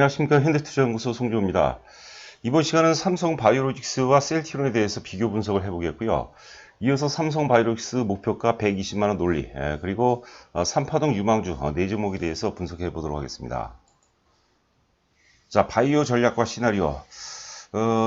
안녕하십니까. 현대투자연구소 송주호입니다. 이번 시간은 삼성바이오로직스와 셀트리온에 대해서 비교 분석을 해보겠고요. 이어서 삼성바이오로직스 목표가 120만원 논리, 그리고 3파동 유망주 4종목에 대해서 분석해 보도록 하겠습니다. 자, 바이오 전략과 시나리오.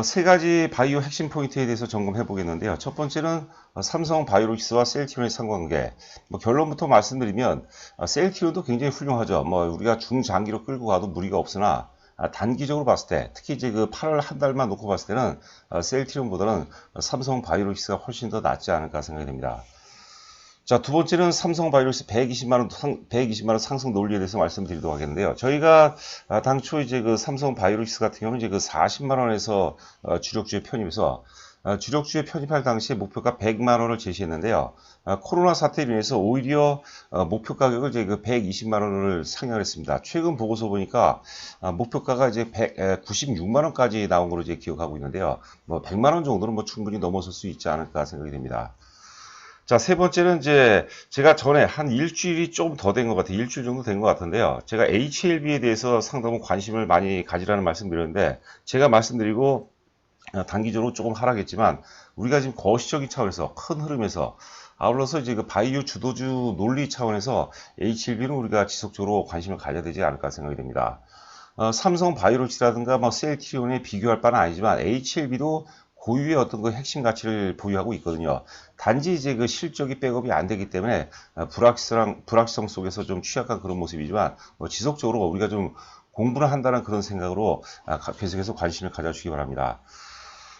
세 가지 바이오 핵심 포인트에 대해서 점검해 보겠는데요. 첫 번째는 삼성바이오로직스와 셀트리온의 상관관계. 결론부터 말씀드리면 셀트리온도 굉장히 훌륭하죠. 우리가 중장기로 끌고 가도 무리가 없으나 단기적으로 봤을 때, 특히 이제 그 8월 한 달만 놓고 봤을 때는 셀트리온보다는 삼성바이오로직스가 훨씬 더 낫지 않을까 생각이 됩니다. 자, 두 번째는 삼성바이오로직스 120만원 상승 논리에 대해서 말씀드리도록 하겠는데요. 저희가 당초 이제 그 삼성바이오로직스 같은 경우는 이제 그 40만원에서 주력주에 편입해서 주력주에 편입할 당시에 목표가 100만원을 제시했는데요. 코로나 사태로 인해서 오히려 목표 가격을 이제 그 120만원을 상향을 했습니다. 최근 보고서 보니까 목표가가 이제 96만원까지 나온 걸로 이제 기억하고 있는데요. 100만원 정도는 충분히 넘어설 수 있지 않을까 생각이 됩니다. 자, 세 번째는 이제 제가 전에 한 일주일이 좀 더 된 것 같아요. 일주일 정도 된 것 같은데요. 제가 HLB에 대해서 상당히 관심을 많이 가지라는 말씀드렸는데, 제가 말씀드리고 단기적으로 조금 하락했지만 우리가 지금 거시적인 차원에서 큰 흐름에서 아울러서 이제 그 바이오 주도주 논리 차원에서 HLB는 우리가 지속적으로 관심을 가져야 되지 않을까 생각이 됩니다. 삼성 바이오로직스라든가 셀트리온에 비교할 바는 아니지만 HLB도 고유의 어떤 그 핵심 가치를 보유하고 있거든요. 단지 이제 그 실적이 백업이 안 되기 때문에 불확실성 속에서 좀 취약한 그런 모습이지만 지속적으로 우리가 좀 공부를 한다는 그런 생각으로 계속해서 관심을 가져주시기 바랍니다.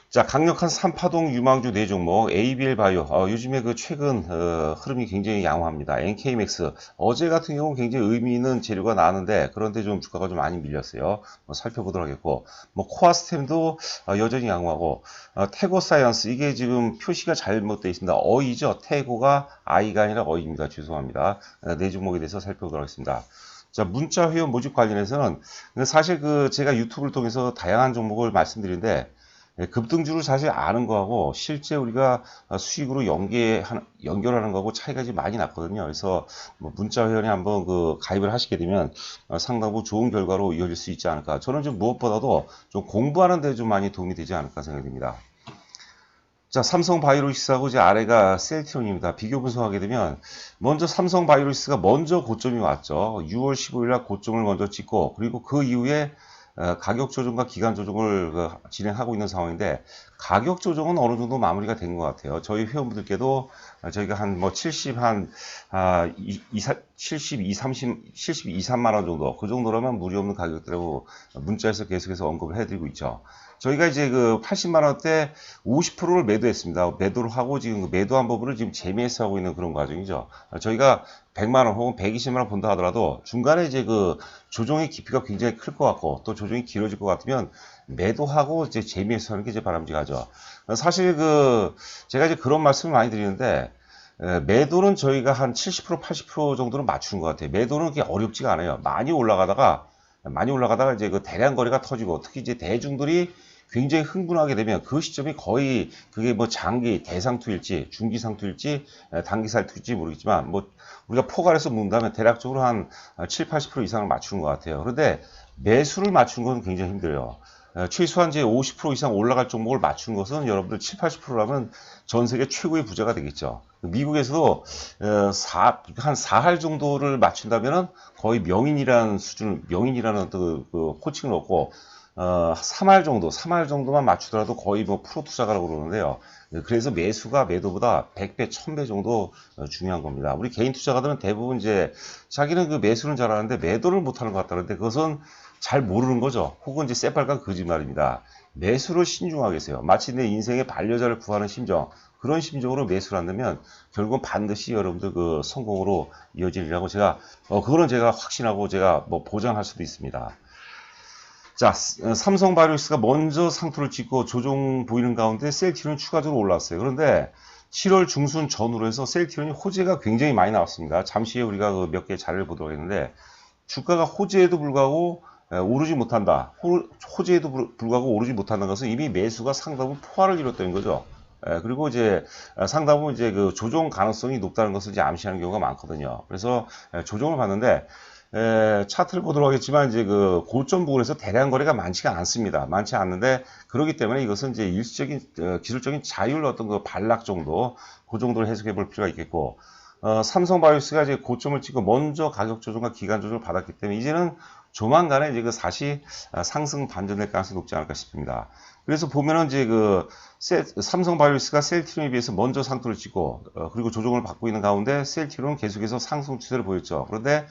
자, 강력한 3파동 유망주 4종목 ABL 바이오, 요즘에 그 최근 흐름이 굉장히 양호합니다. NK맥스, 어제 같은 경우는 굉장히 의미 있는 재료가 나왔는데 그런데 좀 주가가 좀 많이 밀렸어요. 살펴보도록 하겠고, 코아스템도 여전히 양호하고, 태고사이언스, 이게 지금 표시가 잘못되어 있습니다. 어이죠. 태고가 I가 아니라 어이입니다. 죄송합니다. 4종목에 대해서 살펴보도록 하겠습니다. 자, 문자 회원 모집 관련해서는 사실 제가 유튜브를 통해서 다양한 종목을 말씀드리는데, 급등주를 사실 아는 거하고 실제 우리가 수익으로 연결하는 거하고 차이가 좀 많이 났거든요. 그래서 문자 회원에 한번 가입을 하시게 되면 상당히 좋은 결과로 이어질 수 있지 않을까. 저는 좀 무엇보다도 좀 공부하는 데 좀 많이 도움이 되지 않을까 생각이 듭니다. 자, 삼성바이오로직스하고 이제 아래가 셀트리온입니다. 비교 분석하게 되면 먼저 삼성바이오로직스가 먼저 고점이 왔죠. 6월 15일 날 고점을 먼저 찍고, 그리고 그 이후에 가격 조정과 기간 조정을 진행하고 있는 상황인데, 가격 조정은 어느 정도 마무리가 된 것 같아요. 저희 회원분들께도 저희가 한 72, 3만 원 정도, 그 정도라면 무리 없는 가격대라고 문자에서 계속해서 언급을 해드리고 있죠. 저희가 이제 80만 원대 50%를 매도했습니다. 매도를 하고 지금 매도한 부분을 지금 재미있어 하고 있는 그런 과정이죠. 저희가 100만 원 혹은 120만 원 본다 하더라도 중간에 이제 조정의 깊이가 굉장히 클 것 같고 또 조정이 길어질 것 같으면 매도하고 이제 재미있어 하는 게 이제 바람직하죠. 사실 제가 이제 그런 말씀을 많이 드리는데, 매도는 저희가 한 70%, 80% 정도는 맞추는 것 같아요. 매도는 그렇게 어렵지가 않아요. 많이 올라가다가 이제 대량 거래가 터지고, 특히 이제 대중들이 굉장히 흥분하게 되면 그 시점이 거의 그게 장기 대상투일지 중기상투일지 단기상투일지 모르겠지만 우리가 포괄해서 문다면 대략적으로 한 7, 80% 이상을 맞추는 것 같아요. 그런데 매수를 맞추는 것은 굉장히 힘들어요. 최소한 이제 50% 이상 올라갈 종목을 맞추는 것은 여러분들 7, 80%라면 전 세계 최고의 부자가 되겠죠. 미국에서도 한 4할 정도를 맞춘다면은 거의 명인이라는 호칭을 얻고, 3할 정도만 맞추더라도 거의 프로 투자가라고 그러는데요. 그래서 매수가 매도보다 100배, 1000배 정도 중요한 겁니다. 우리 개인 투자가들은 대부분 이제 자기는 매수는 잘하는데 매도를 못하는 것 같다는데, 그것은 잘 모르는 거죠. 혹은 이제 새빨간 거짓말입니다. 매수를 신중하게 하세요. 마치 내 인생의 반려자를 구하는 심정, 그런 심정으로 매수를 한다면 결국은 반드시 여러분들 성공으로 이어지리라고 그거는 제가 확신하고 제가 보장할 수도 있습니다. 자, 삼성바이오로직스가 먼저 상투를 찍고 조정 보이는 가운데 셀트리온이 추가적으로 올랐어요. 그런데 7월 중순 전후로 해서 셀트리온이 호재가 굉장히 많이 나왔습니다. 잠시 후에 우리가 몇 개의 자료를 보도록 했는데, 주가가 호재에도 불구하고 오르지 못한다. 호재에도 불구하고 오르지 못한다는 것은 이미 매수가 상당히 포화를 이뤘다는 거죠. 그리고 이제 상당히 이제 조정 가능성이 높다는 것을 이제 암시하는 경우가 많거든요. 그래서 조정을 봤는데 차트를 보도록 하겠지만 이제 그 고점 부근에서 대량 거래가 많지가 않습니다. 많지 않는데 그렇기 때문에 이것은 이제 일시적인 기술적인 자율 어떤 그 반락 정도 그 정도를 해석해 볼 필요가 있겠고 삼성바이오스가 이제 고점을 찍고 먼저 가격 조정과 기간 조정을 받았기 때문에 이제는 조만간에 이제 그 다시 상승 반전될 가능성이 높지 않을까 싶습니다. 그래서 보면은 이제 그 삼성바이오스가 셀트리온에 비해서 먼저 상투를 찍고 그리고 조정을 받고 있는 가운데 셀트리온은 계속해서 상승 추세를 보였죠. 그런데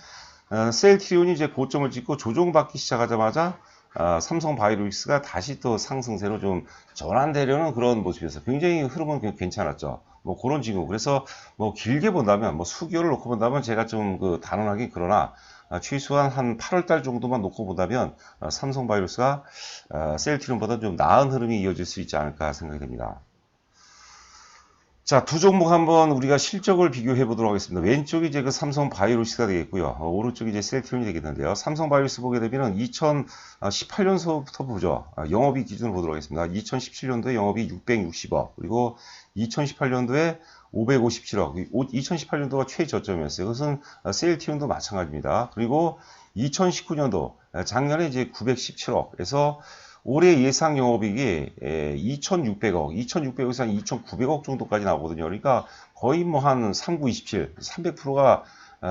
셀트리온이 이제 고점을 찍고 조정받기 시작하자마자 삼성바이오로직스가 다시 또 상승세로 좀 전환되려는 그런 모습이었어요. 굉장히 흐름은 괜찮았죠. 뭐 그런 징후. 그래서 뭐 길게 본다면 뭐 수개월을 놓고 본다면 제가 좀 그 단언하긴 그러나 최소한 한 8월달 정도만 놓고 본다면 삼성바이오로직스가 셀트리온보다 좀 나은 흐름이 이어질 수 있지 않을까 생각이 됩니다. 자, 두 종목 한번 우리가 실적을 비교해 보도록 하겠습니다. 왼쪽이 이제 그 삼성 바이오로직스가 되겠고요. 오른쪽이 이제 셀트리온이 되겠는데요. 삼성 바이오로직스 보게 되면 2018년서부터 보죠. 영업이익 기준으로 보도록 하겠습니다. 2017년도에 영업이 660억, 그리고 2018년도에 557억. 2018년도가 최저점이었어요. 그것은 셀트리온도 마찬가지입니다. 그리고 2019년도 작년에 이제 917억에서 올해 예상 영업이익이 2,600억, 2,600억에서 한 2,900억 정도까지 나오거든요. 그러니까 거의 뭐 한 3927, 300%가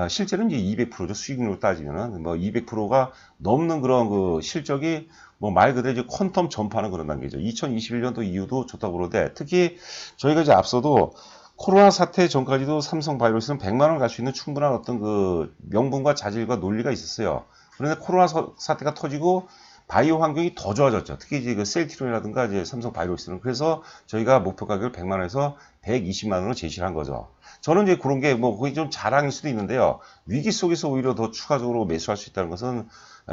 실제는 이제 200%죠. 수익률로 따지면은 뭐 200%가 넘는 그런 그 실적이 뭐 말 그대로 이제 퀀텀 전파하는 그런 단계죠. 2021년도 이후도 좋다고 그러는데 특히 저희가 이제 앞서도 코로나 사태 전까지도 삼성바이오로직스는 100만 원을 갈 수 있는 충분한 어떤 그 명분과 자질과 논리가 있었어요. 그런데 코로나 사태가 터지고 바이오 환경이 더 좋아졌죠. 특히 이제 그 셀트리온이라든가 이제 삼성 바이오로직스는. 그래서 저희가 목표 가격을 100만 원에서 120만 원으로 제시를 한 거죠. 저는 이제 그런 게 뭐 거의 좀 자랑일 수도 있는데요. 위기 속에서 오히려 더 추가적으로 매수할 수 있다는 것은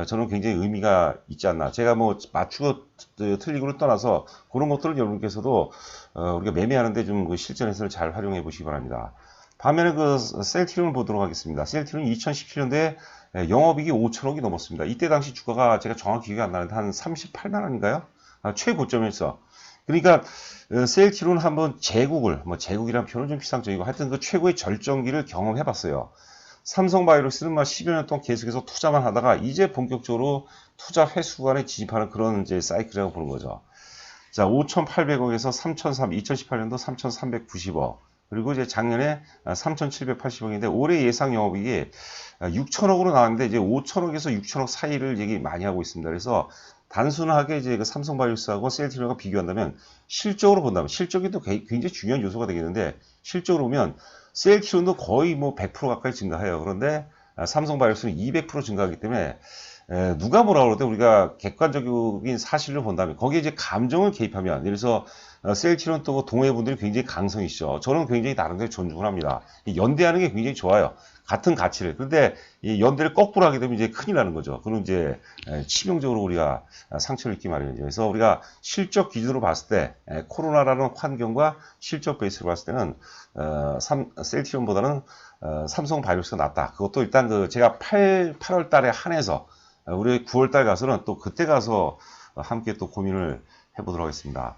저는 굉장히 의미가 있지 않나. 제가 뭐 맞추고 틀리고를 떠나서 그런 것들을 여러분께서도 우리가 매매하는데 좀 그 실전에서 잘 활용해 보시기 바랍니다. 반면에 그 셀트리온을 보도록 하겠습니다. 셀트리온이 2017년도에 영업이익이 5천억이 넘었습니다. 이때 당시 주가가 제가 정확히 기억이 안 나는데 한 38만 원인가요? 최고점이었어. 그러니까 셀트리온 한번 제국을, 뭐 제국이라는 표현은 좀 피상적이고 하여튼 그 최고의 절정기를 경험해 봤어요. 삼성바이오로직스는 막 10여 년 동안 계속해서 투자만 하다가 이제 본격적으로 투자 회수 구간에 진입하는 그런 이제 사이클이라고 보는 거죠. 자, 5,800억에서 3,300, 2018년도 3,390억. 그리고 이제 작년에 3,780억인데 올해 예상 영업이익이 6천억으로 나왔는데 이제 5천억에서 6천억 사이를 얘기 많이 하고 있습니다. 그래서 단순하게 이제 그 삼성바이오로직스하고 셀트리온과 비교한다면 실적으로 본다면 실적이 또 굉장히 중요한 요소가 되겠는데 실적으로 보면 셀트리온도 거의 뭐 100% 가까이 증가해요. 그런데 삼성바이오로직스는 200% 증가하기 때문에 누가 뭐라 그러든 우리가 객관적인 사실을 본다면 거기에 이제 감정을 개입하면 예를 들어서 셀트리온 또 동호회분들이 굉장히 강성이시죠. 저는 굉장히 나름대로 존중을 합니다. 연대하는 게 굉장히 좋아요. 같은 가치를. 그런데 이 연대를 거꾸로 하게 되면 이제 큰일 나는 거죠. 그럼 이제 치명적으로 우리가 상처를 입기 마련이죠. 그래서 우리가 실적 기준으로 봤을 때 코로나라는 환경과 실적 베이스로 봤을 때는 셀트리온보다는 삼성바이오로직스가 낫다. 그것도 일단 그 제가 8월 달에 한해서 우리 9월 달 가서는 또 그때 가서 함께 또 고민을 해보도록 하겠습니다.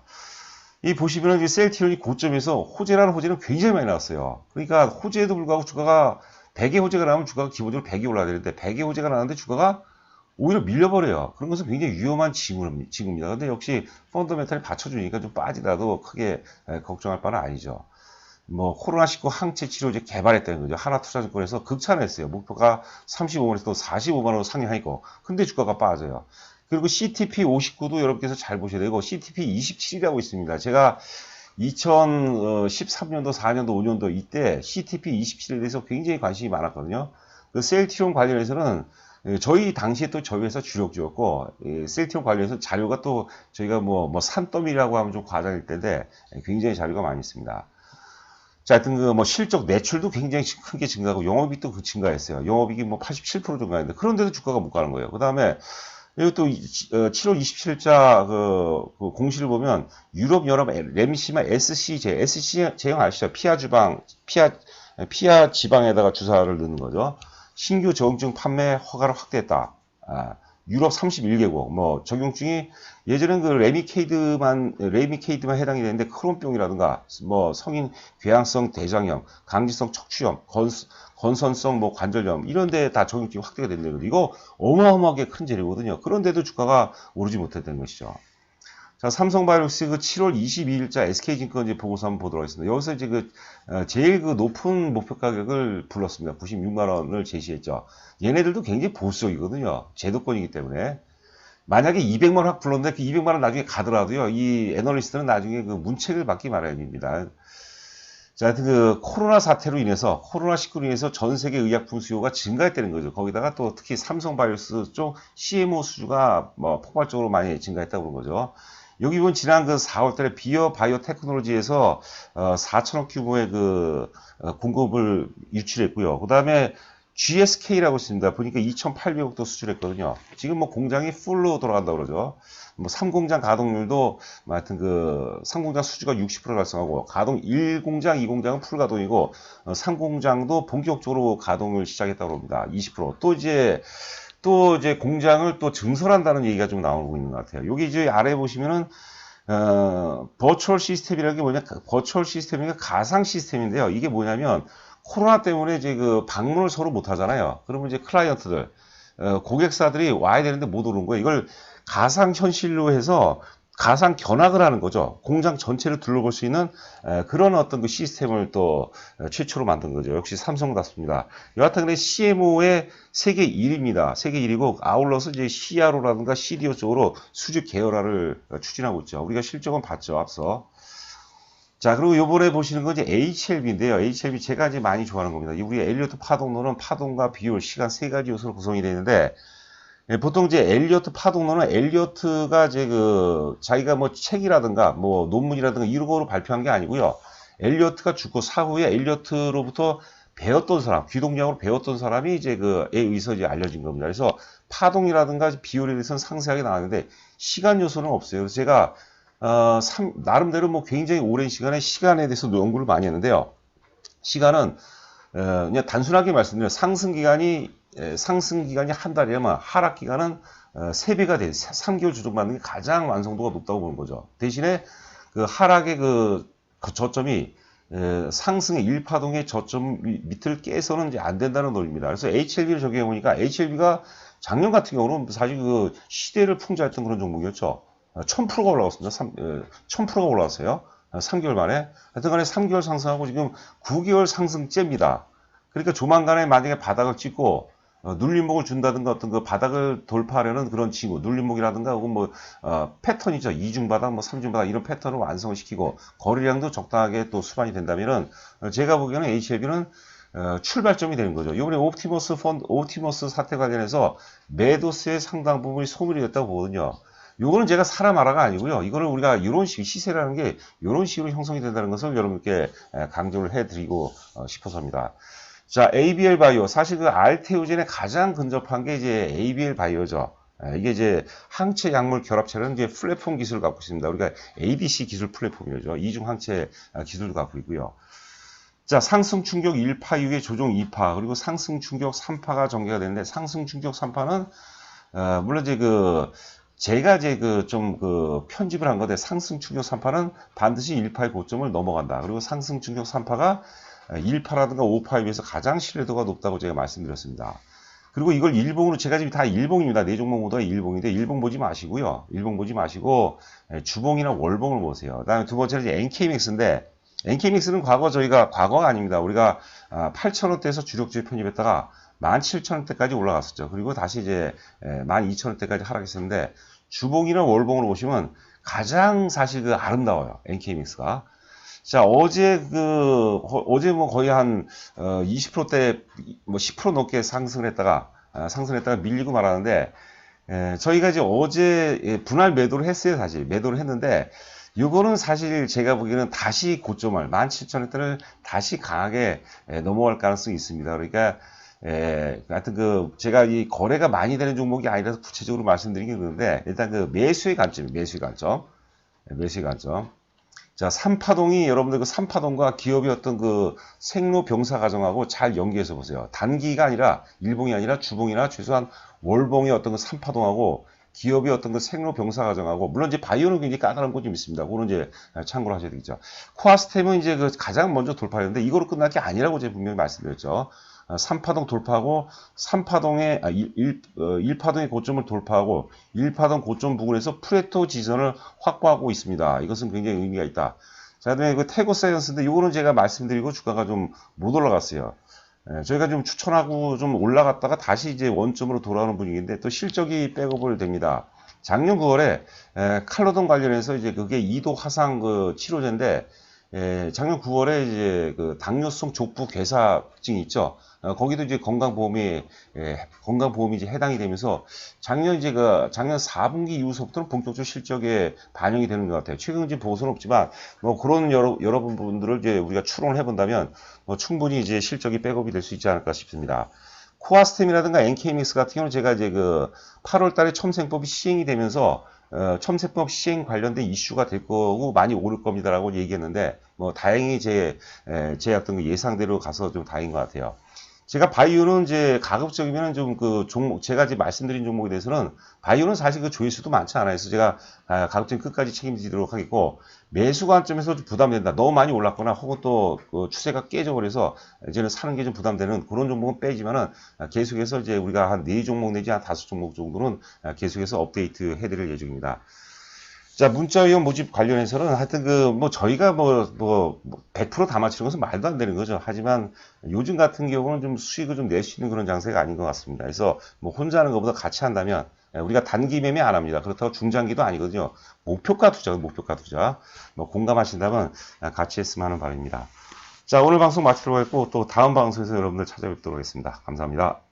이 보시면은 이 셀트리온이 고점에서 호재라는 호재는 굉장히 많이 나왔어요. 그러니까 호재에도 불구하고 주가가 100의 호재가 나오면 주가가 기본적으로 100이 올라야 되는데 100의 호재가 나왔는데 주가가 오히려 밀려버려요. 그런 것은 굉장히 위험한 징후입니다. 근데 역시 펀더멘탈이 받쳐주니까 좀 빠지더라도 크게 걱정할 바는 아니죠. 뭐 코로나19 항체 치료제 개발했다는 거죠. 하나투자증권에서 극찬했어요. 목표가 35만원에서 또 45만원으로 상향하고 근데 주가가 빠져요. 그리고 CTP59도 여러분께서 잘 보셔야 되고 CTP27이라고 있습니다. 제가 2013년도, 4년도, 5년도 이때 CTP27에 대해서 굉장히 관심이 많았거든요. 그 셀트리온 관련해서는 저희 당시에 또 저희 회사 주력주였고 셀트리온 관련해서 자료가 또 저희가 뭐 산더미라고 하면 좀 과장일 텐데 굉장히 자료가 많이 있습니다. 자, 하여튼 그 뭐 실적 매출도 굉장히 크게 증가하고 영업이익도 증가했어요. 영업이익이 뭐 87% 증가했는데 그런데도 주가가 못 가는 거예요. 그 다음에 그리고 또 7월 27일자 그 공시를 보면 유럽연합 렘시마 SC 제형 아시죠? 피하 지방에다가 주사를 넣는 거죠. 신규 저항증 판매 허가를 확대했다. 유럽 31개국, 뭐 적용증이 예전엔 그 레미케이드만 해당이 되는데 크론병이라든가 뭐 성인 궤양성 대장염, 강지성 척추염, 건선성 뭐 관절염 이런 데 다 적용증이 확대가 된다는 거죠. 이거 어마어마하게 큰 재료거든요. 그런데도 주가가 오르지 못했다는 것이죠. 자, 삼성바이오로직스 그 7월 22일자 SK증권 이제 보고서 한번 보도록 하겠습니다. 여기서 이제 제일 높은 목표 가격을 불렀습니다. 96만 원을 제시했죠. 얘네들도 굉장히 보수적이거든요. 제도권이기 때문에. 만약에 200만 원 확 불렀는데 그 200만 원 나중에 가더라도요. 이 애널리스트는 나중에 그 문책을 받기 마련입니다. 자, 하여튼 코로나 사태로 인해서, 코로나19로 인해서 전 세계 의약품 수요가 증가했다는 거죠. 거기다가 또 특히 삼성바이오로직스 쪽 CMO 수주가 뭐 폭발적으로 많이 증가했다고 그런 거죠. 여기 보면 지난 4월 달에 비어 바이오 테크놀로지에서 4천억 규모의 공급을 유출했고요. 그 다음에 GSK라고 있습니다. 보니까 2,800억도 수출했거든요. 지금 뭐 공장이 풀로 돌아간다고 그러죠. 뭐 3공장 가동률도 하여튼 3공장 수주가 60% 달성하고 가동 1공장, 2공장은 풀 가동이고 3공장도 본격적으로 가동을 시작했다고 합니다. 20%. 또 이제 공장을 또 증설한다는 얘기가 좀 나오고 있는 것 같아요. 여기 이제 아래 보시면은 버추얼 시스템이라는 게 뭐냐? 버추얼 시스템이니까 가상 시스템인데요. 이게 뭐냐면 코로나 때문에 이제 방문을 서로 못 하잖아요. 그러면 이제 클라이언트들, 고객사들이 와야 되는데 못 오는 거예요. 이걸 가상 현실로 해서 가상 견학을 하는 거죠. 공장 전체를 둘러볼 수 있는 그런 어떤 시스템을 또 최초로 만든 거죠. 역시 삼성답습니다. 여하튼 CMO의 세계 1위입니다. 세계 1위고 아울러서 이제 CRO라든가 CDO 쪽으로 수주 계열화를 추진하고 있죠. 우리가 실적은 봤죠, 앞서. 자, 그리고 요번에 보시는 건 이제 HLB인데요. HLB 제가 이제 많이 좋아하는 겁니다. 우리 엘리어트 파동론은 파동과 비율, 시간 세 가지 요소로 구성이 되는데, 보통 이제 엘리어트 파동론은 엘리어트가 이제 자기가 뭐 책이라든가 뭐 논문이라든가 이런 거로 발표한 게 아니고요. 엘리어트가 죽고 사후에 엘리어트로부터 배웠던 사람, 귀동량으로 배웠던 사람이 이제 에 의해서 이제 알려진 겁니다. 그래서 파동이라든가 비율에 대해서는 상세하게 나왔는데 시간 요소는 없어요. 그래서 제가 나름대로 뭐 굉장히 오랜 시간에 대해서 연구를 많이 했는데요. 시간은 그냥 단순하게 말씀드리면 상승 기간이 한 달이라면 하락 기간은 3배가 돼 3개월 주정받는 게 가장 완성도가 높다고 보는 거죠. 대신에 하락의 저점이 상승의 1파동의 저점 밑을 깨서는 이제 안 된다는 논리입니다. 그래서 HLB를 적용해 보니까 HLB가 작년 같은 경우는 사실 시대를 풍자했던 그런 종목이었죠. 1000%가 올라갔습니다. 1000%가 올라왔어요. 3개월 만에. 하여튼 간에 3개월 상승하고 지금 9개월 상승째입니다. 그러니까 조만간에 만약에 바닥을 찍고 눌림목을 준다든가 어떤 바닥을 돌파하려는 그런 징후, 눌림목이라든가 혹은 뭐 패턴이죠. 2중 바닥, 뭐 3중 바닥 이런 패턴을 완성을 시키고 거래량도 적당하게 또 수반이 된다면은 제가 보기에는 HLB는 출발점이 되는 거죠. 이번에 옵티머스 사태 관련해서 매도세의 상당 부분이 소멸이 됐다고 보거든요. 요거는 제가 사람하라가 아니고요. 이거를 우리가 이런 식 시세라는 게 이런 식으로 형성이 된다는 것을 여러분께 강조를 해드리고 싶어서입니다. 자, ABL 바이오. 사실 알테오젠에 가장 근접한 게 이제 ABL 바이오죠. 이게 이제 항체 약물 결합체라는 이제 플랫폼 기술을 갖고 있습니다. 우리가 ABC 기술 플랫폼이죠. 이중 항체 기술을 갖고 있고요. 자, 상승 충격 1파 이후에 조정 2파, 그리고 상승 충격 3파가 전개가 되는데 상승 충격 3파는 물론 이제 제가 이제 편집을 한 건데 상승 충격 3파는 반드시 1파의 고점을 넘어간다. 그리고 상승 충격 3파가 1파라든가 5파에 비해서 가장 신뢰도가 높다고 제가 말씀드렸습니다. 그리고 이걸 일봉으로 제가 지금 다 일봉입니다. 네 종목 모두가 일봉인데 일봉 보지 마시고요. 일봉 보지 마시고 주봉이나 월봉을 보세요. 그다음에 두 번째는 이제 NK맥스인데 NK맥스는 과거가 아닙니다. 우리가 8,000원대에서 주력주에 편입했다가 17,000원대까지 올라갔었죠. 그리고 다시 이제 12,000원대까지 하락했었는데 주봉이나 월봉으로 보시면 가장 사실 아름다워요. NK맥스가. 자, 어제 뭐 거의 한 20%대 뭐 10% 넘게 상승을 했다가 밀리고 말았는데 저희가 이제 어제 분할 매도를 했어요. 사실 매도를 했는데 이거는 사실 제가 보기에는 다시 고점을 17,000원대를 다시 강하게 넘어갈 가능성이 있습니다. 그러니까 하여튼 제가 이 거래가 많이 되는 종목이 아니라서 구체적으로 말씀드리긴 그러는데 일단 매수의 관점. 자, 3파동이 여러분들 그 3파동과 기업의 어떤 그 생로 병사 과정하고 잘 연계해서 보세요. 단기가 아니라 일봉이 아니라 주봉이나 최소한 월봉의 어떤 그 3파동하고 기업의 어떤 그 생로 병사 과정하고 물론 이제 바이오는 굉장히 까다로운 거 좀 있습니다. 그거는 이제 참고를 하셔야 되겠죠. 코아스템은 이제 그 가장 먼저 돌파했는데 이거로 끝날 게 아니라고 제가 분명히 말씀드렸죠. 3파동 돌파하고 3파동의 1파동의 고점을 돌파하고 1파동 고점 부근에서 프레토 지선을 확보하고 있습니다. 이것은 굉장히 의미가 있다. 자, 그다음에 그 태고 사이언스인데 이거는 제가 말씀드리고 주가가 좀 못 올라갔어요. 저희가 좀 추천하고 좀 올라갔다가 다시 이제 원점으로 돌아오는 분위기인데 또 실적이 백업을 됩니다. 작년 9월에 칼로돈 관련해서 이제 그게 2도 화상 그 치료제인데 작년 9월에 이제 그 당뇨성 족부 괴사증이 있죠. 거기도 이제 건강보험이 이제 해당이 되면서 작년 4분기 이후서부터는 본격적으로 실적에 반영이 되는 것 같아요. 최근 이제 보고서는 없지만 뭐 그런 여러분들을 이제 우리가 추론을 해본다면 뭐 충분히 이제 실적이 백업이 될 수 있지 않을까 싶습니다. 코아스템이라든가 NKMX 같은 경우는 제가 이제 그 8월 달에 첨생법이 시행이 되면서 첨세법 시행 관련된 이슈가 될 거고 많이 오를 겁니다라고 얘기했는데 뭐 다행히 제 어떤 예상대로 가서 좀 다행인 것 같아요. 제가 바이오는 이제 가급적이면 좀 그 종목 제가 이제 말씀드린 종목에 대해서는 바이오는 사실 그 조회수도 많지 않아요. 그래서 제가 가급적 끝까지 책임지도록 하겠고 매수 관점에서 좀 부담된다. 너무 많이 올랐거나 혹은 또 그 추세가 깨져버려서 이제는 사는 게 좀 부담되는 그런 종목은 빼지만은 계속해서 이제 우리가 한 4종목 내지 한 5종목 정도는 계속해서 업데이트 해드릴 예정입니다. 자, 문자위원 모집 관련해서는 하여튼 뭐 저희가 100%다 맞추는 것은 말도 안 되는 거죠. 하지만 요즘 같은 경우는 좀 수익을 좀 낼 수 있는 그런 장세가 아닌 것 같습니다. 그래서 뭐 혼자 하는 것보다 같이 한다면 우리가 단기 매매 안 합니다. 그렇다고 중장기도 아니거든요. 목표가 투자. 뭐 공감하신다면 같이 했으면 하는 바람입니다. 자, 오늘 방송 마치도록 하겠고 또 다음 방송에서 여러분들 찾아뵙도록 하겠습니다. 감사합니다.